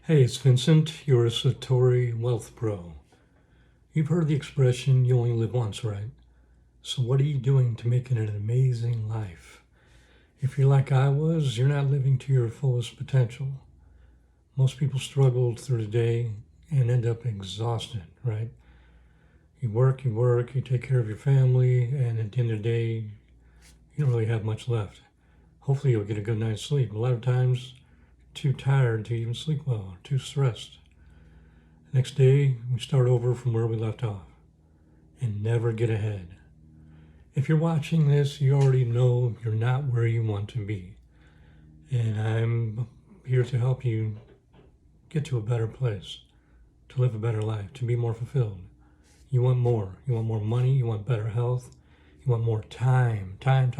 Hey, it's Vincent, your Satori Wealth Pro. You've heard the expression, you only live once, right? So, what are you doing to make it an amazing life? If you're like I was, you're not living to your fullest potential. Most people struggle through the day and end up exhausted, right? You work, you take care of your family, and at the end of the day, you don't really have much left. Hopefully, you'll get a good night's sleep. A lot of times, too tired to even sleep well, too stressed. Next day, we start over from where we left off and never get ahead. If you're watching this, you already know you're not where you want to be. And I'm here to help you get to a better place, to live a better life, to be more fulfilled. You want more. You want more money. You want better health. You want more time. Time,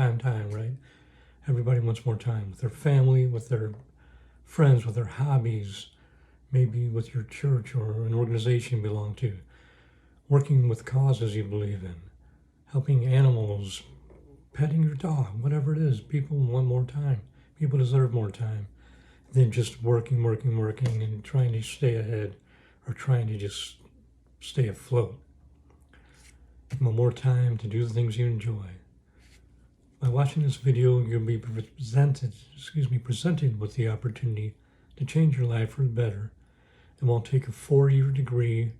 right? Everybody wants more time with their family, with their friends, with their hobbies, maybe with your church or an organization you belong to, working with causes you believe in, helping animals, petting your dog, whatever it is. People want more time. People deserve more time than just working, and trying to stay ahead or trying to just stay afloat. You want more time to do the things you enjoy. By watching this video, you'll be presented with the opportunity to change your life for the better. It won't take a 4-year degree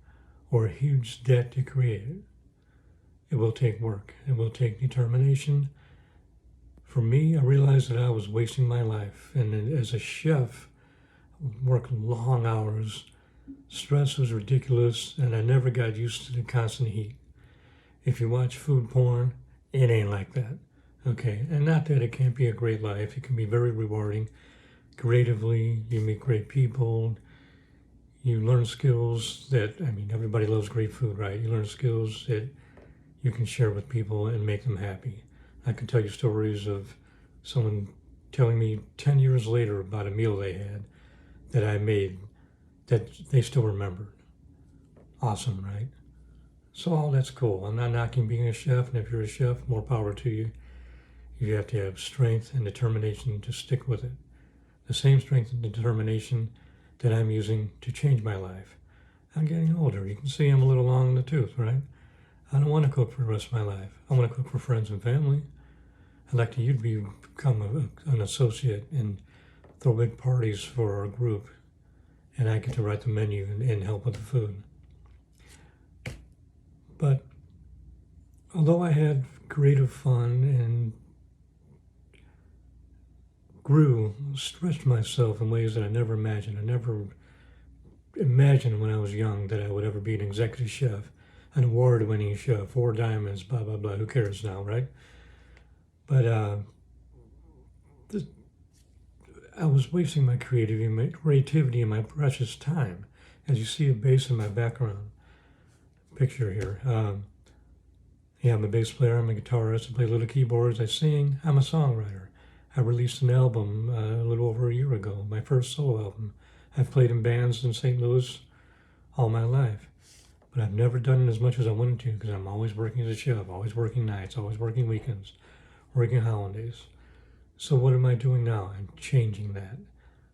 or a huge debt to create it. It will take work. It will take determination. For me, I realized that I was wasting my life. And as a chef, I worked long hours. Stress was ridiculous, and I never got used to the constant heat. If you watch food porn, it ain't like that. Okay, and not that it can't be a great life. It can be very rewarding. Creatively, you meet great people. You learn skills that, everybody loves great food, right? You learn skills that you can share with people and make them happy. I can tell you stories of someone telling me 10 years later about a meal they had that I made that they still remembered. Awesome, right? So all that's cool. I'm not knocking being a chef, and if you're a chef, more power to you. You have to have strength and determination to stick with it. The same strength and determination that I'm using to change my life. I'm getting older. You can see I'm a little long in the tooth, right? I don't want to cook for the rest of my life. I want to cook for friends and family. I'd like you to become an associate and throw big parties for our group. And I get to write the menu and help with the food. But although I had creative fun and stretched myself in ways that I never imagined. I never imagined when I was young that I would ever be an executive chef, an award-winning chef, 4 diamonds, blah, blah, blah. Who cares now, right? But I was wasting my creativity and my precious time. As you see a bass in my background picture here. I'm a bass player, I'm a guitarist, I play little keyboards, I sing, I'm a songwriter. I released an album a little over a year ago, my first solo album. I've played in bands in St. Louis all my life, but I've never done it as much as I wanted to because I'm always working as a chef, always working nights, always working weekends, working holidays. So what am I doing now? I'm changing that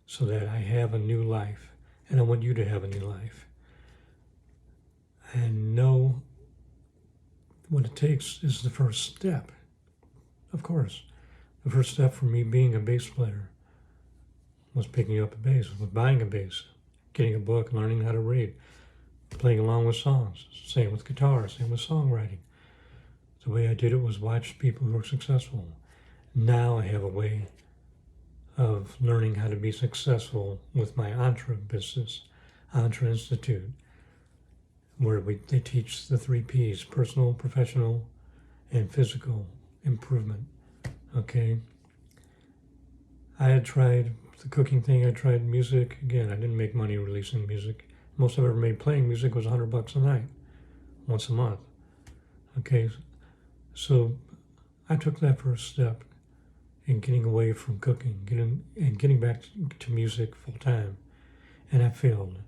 so that I have a new life, and I want you to have a new life. And know what it takes is the first step, of course. The first step for me being a bass player was picking up a bass, was buying a bass, getting a book, learning how to read, playing along with songs. Same with guitar, same with songwriting. The way I did it was watch people who were successful. Now I have a way of learning how to be successful with my Entre business, Entre Institute, where they teach the 3 Ps, personal, professional, and physical improvement. Okay. I had tried the cooking thing. I tried music. Again, I didn't make money releasing music. Most I've ever made playing music was $100 a night, once a month. Okay. So I took that first step in getting away from cooking, getting back to music full time, and I failed.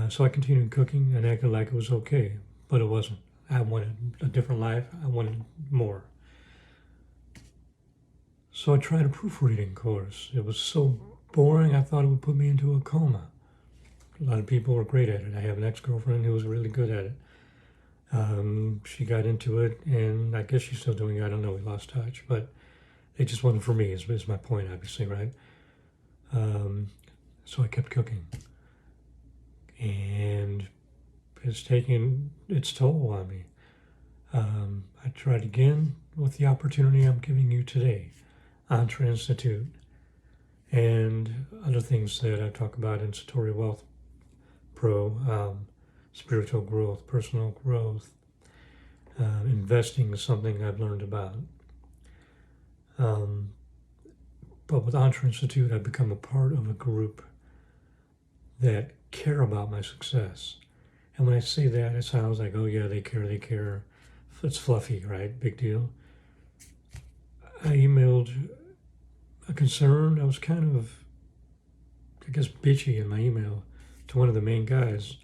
So I continued cooking and acted like it was okay, but it wasn't. I wanted a different life. I wanted more. So I tried a proofreading course. It was so boring. I thought it would put me into a coma. A lot of people are great at it. I have an ex-girlfriend who was really good at it. She got into it, and I guess she's still doing it. I don't know. We lost touch, but it just wasn't for me. Is my point, obviously, right? So I kept cooking, and it's taking its toll on me. I tried again with the opportunity I'm giving you today, Entre Institute, and other things that I talk about in Satori Wealth Pro, spiritual growth, personal growth, investing is something I've learned about. But with Entre Institute, I've become a part of a group that care about my success. And when I say that, it sounds like, oh yeah, they care. It's fluffy, right? Big deal. I emailed a concern. I was kind of, I guess, bitchy in my email to one of the main guys,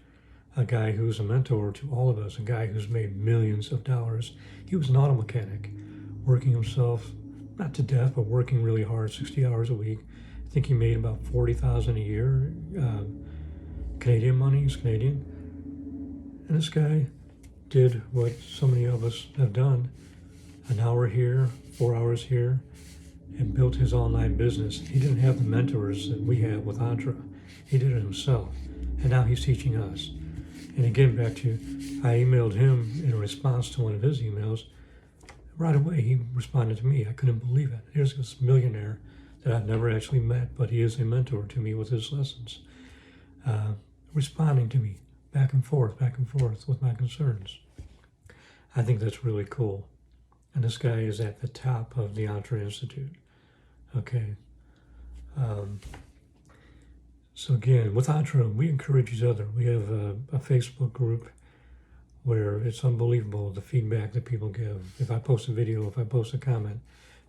a guy who's a mentor to all of us, a guy who's made millions of dollars. He was an auto mechanic, working himself, not to death, but working really hard, 60 hours a week. I think he made about $40,000 a year, Canadian money. He's Canadian. And this guy did what so many of us have done, an hour here, 4 hours here, and built his online business. He didn't have the mentors that we have with Entre. He did it himself, and now he's teaching us. And again, back to, I emailed him in response to one of his emails. Right away, he responded to me. I couldn't believe it. Here's this millionaire that I've never actually met, but he is a mentor to me with his lessons, responding to me back and forth with my concerns. I think that's really cool. And this guy is at the top of the Entre Institute. Okay. So again, with Entre, we encourage each other. We have a Facebook group where it's unbelievable the feedback that people give. If I post a video, if I post a comment,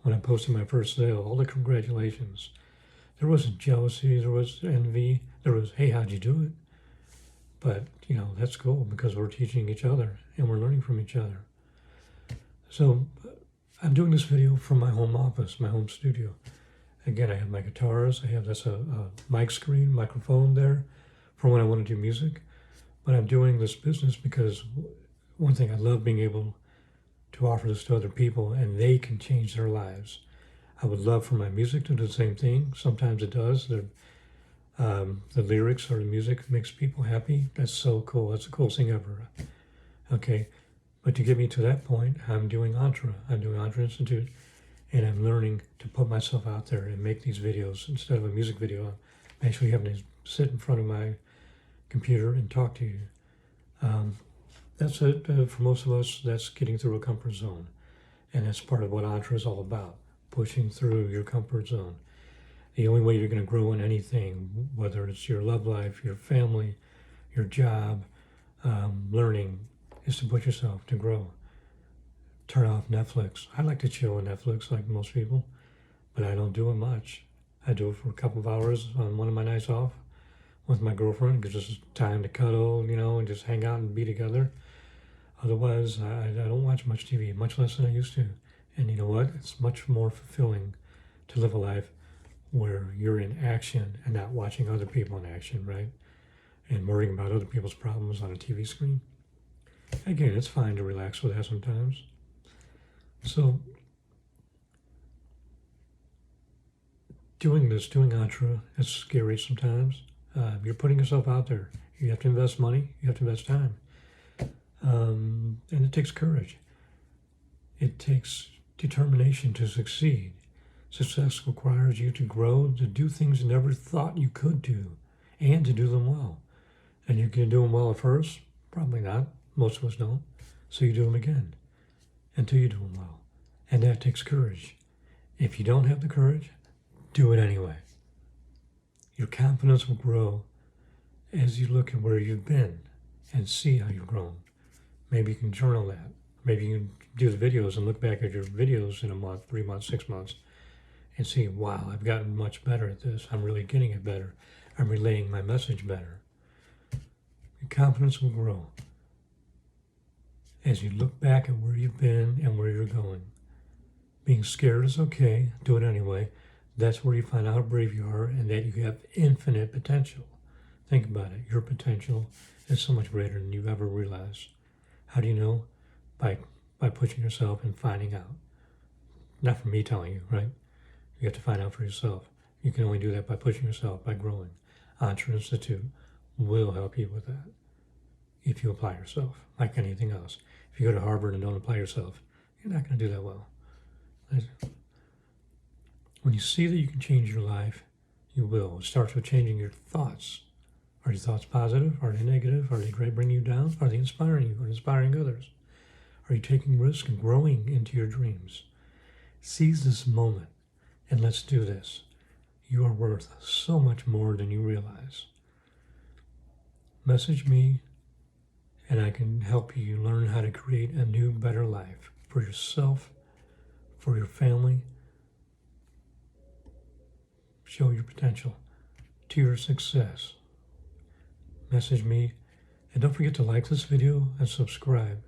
when I posted my first sale, all the congratulations. There wasn't jealousy, there was envy, there was, hey, how'd you do it? But, that's cool because we're teaching each other and we're learning from each other. So I'm doing this video from my home office, my home studio. Again, I have my guitars. That's a mic screen, microphone there for when I want to do music. But I'm doing this business because one thing, I love being able to offer this to other people and they can change their lives. I would love for my music to do the same thing. Sometimes it does. The lyrics or the music makes people happy. That's so cool. That's the coolest thing ever. Okay. But to get me to that point, I'm doing Entre. I'm doing Entre Institute, and I'm learning to put myself out there and make these videos. Instead of a music video, I'm actually having to sit in front of my computer and talk to you. That's it. For most of us, that's getting through a comfort zone. And that's part of what Entre is all about, pushing through your comfort zone. The only way you're going to grow in anything, whether it's your love life, your family, your job, learning, is to push yourself to grow. Turn off Netflix. I like to chill on Netflix like most people, but I don't do it much. I do it for a couple of hours on one of my nights off with my girlfriend. It gives us time to cuddle, and just hang out and be together. Otherwise, I don't watch much TV, much less than I used to. And you know what? It's much more fulfilling to live a life where you're in action and not watching other people in action, right? And worrying about other people's problems on a TV screen. Again, it's fine to relax with that sometimes. So, doing Entre, it's scary sometimes. You're putting yourself out there. You have to invest money. You have to invest time. And it takes courage. It takes determination to succeed. Success requires you to grow, to do things you never thought you could do, and to do them well. And you can do them well at first? Probably not. Most of us don't. So you do them again until you do them well. And that takes courage. If you don't have the courage, do it anyway. Your confidence will grow as you look at where you've been and see how you've grown. Maybe you can journal that. Maybe you can do the videos and look back at your videos in a month, 3 months, 6 months, and see, wow, I've gotten much better at this. I'm really getting it better. I'm relaying my message better. Your confidence will grow as you look back at where you've been and where you're going. Being scared is okay. Do it anyway. That's where you find out how brave you are and that you have infinite potential. Think about it. Your potential is so much greater than you've ever realized. How do you know? By pushing yourself and finding out. Not from me telling you, right? You have to find out for yourself. You can only do that by pushing yourself, by growing. Entre Institute will help you with that if you apply yourself, like anything else. If you go to Harvard and don't apply yourself, you're not going to do that well. When you see that you can change your life, you will. It starts with changing your thoughts. Are your thoughts positive? Are they negative? Are they bringing you down? Are they inspiring you or inspiring others? Are you taking risks and growing into your dreams? Seize this moment and let's do this. You are worth so much more than you realize. Message me and I can help you learn how to create a new, better life for yourself, for your family. Show your potential to your success. Message me and don't forget to like this video and subscribe.